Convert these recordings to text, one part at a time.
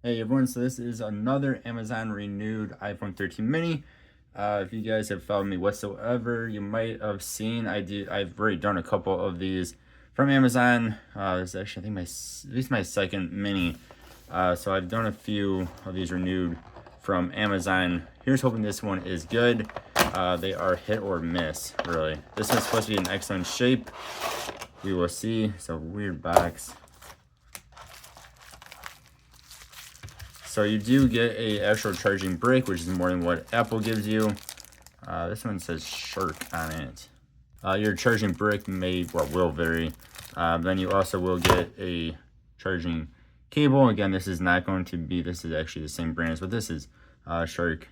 Hey everyone, so this is another Amazon renewed iPhone 13 mini. If you guys have followed me whatsoever, you might have seen I've already done a couple of these from Amazon. This is actually, I think, at least my second mini. So I've done a few of these renewed from Amazon. Here's hoping this one is good. They are hit or miss, really. This one's supposed to be in excellent shape. We will see. It's a weird box. So you do get a actual charging brick, which is more than what Apple gives you. This one says Shark on it. Your charging brick will vary. Then you also will get a charging cable. Again, this is not going to be, this is actually the same brand as what this is, Shark.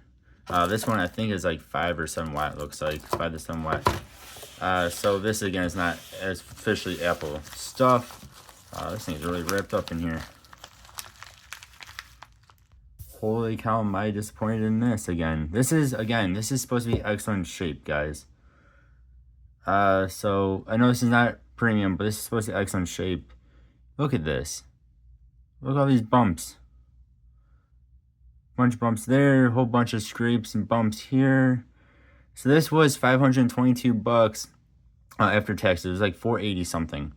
This one I think is like 5 or 7 watt, looks like 5 to 7 watt. So this again is not as officially Apple stuff. This thing is really wrapped up in here. Holy cow, am I disappointed in this again. This is supposed to be excellent shape, guys. So I know this is not premium, but this is supposed to be excellent shape. Look at this. Look at all these bumps. Bunch of bumps there, a whole bunch of scrapes and bumps here. So this was 522 bucks after tax. It was like 480 something.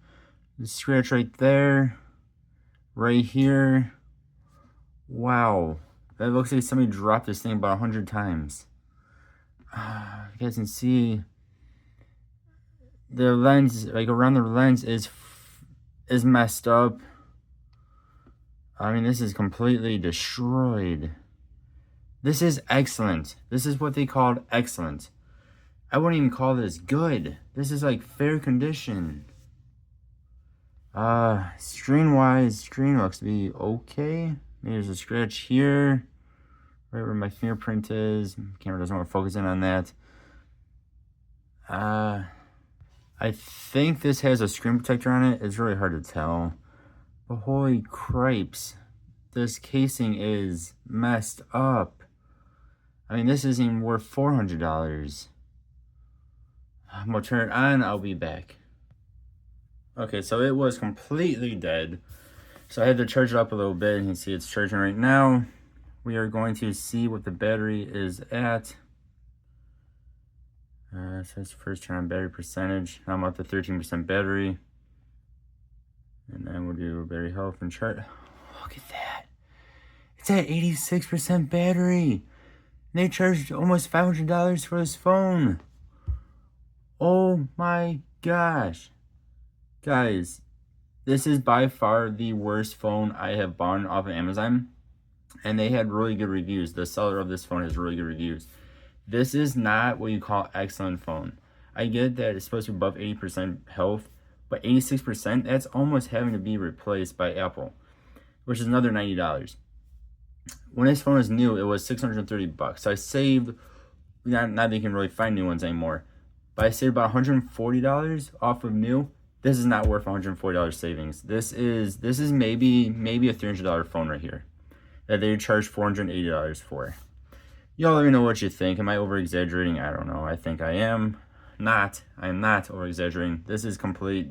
The scratch right there, right here. Wow. That looks like somebody dropped this thing about 100 times. You guys can see the lens, like around the lens, is messed up. I mean, this is completely destroyed. This is excellent. This is what they called excellent. I wouldn't even call this good. This is like fair condition. Screen-wise, screen looks to be okay. Maybe there's a scratch here, right where my fingerprint is. Camera doesn't want to focus in on that. I think this has a screen protector on it. It's really hard to tell. But holy cripes, this casing is messed up. I mean, this isn't even worth $400. I'm gonna turn it on, I'll be back. Okay, so it was completely dead. So I had to charge it up a little bit. You can see it's charging right now. We are going to see what the battery is at. It says first turn on battery percentage. I'm up to 13% battery. And then we'll do battery health and chart. Look at that. It's at 86% battery. And they charged almost $500 for this phone. Oh my gosh. Guys, this is by far the worst phone I have bought off of Amazon. And they had really good reviews. The seller of this phone has really good reviews. This is not what you call excellent phone. I get that it's supposed to be above 80% health, but 86%, that's almost having to be replaced by Apple, which is another $90. When this phone was new, it was 630 bucks. So I saved, not that you can really find new ones anymore, but I saved about $140 off of new. This is not worth $140 savings. This is maybe a $300 phone right here that they charge $480 for. Y'all let me know what you think. Am I over-exaggerating? I don't know. I think I am. I am not over-exaggerating. This is complete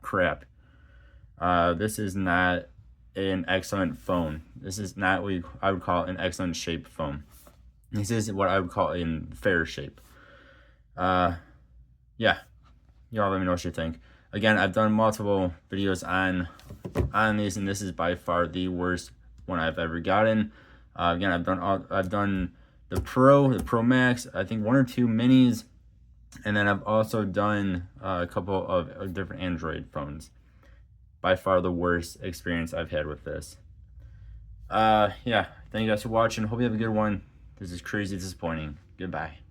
crap. This is not an excellent phone. This is not what I would call an excellent shape phone. This is what I would call in fair shape. Yeah. Y'all let me know what you think. Again, I've done multiple videos on these, and this is by far the worst one I've ever gotten. Again, I've done the Pro Max, I think 1 or 2 minis, and then I've also done a couple of different Android phones. By far the worst experience I've had with this. Yeah, thank you guys for watching. Hope you have a good one. This is crazy disappointing. Goodbye.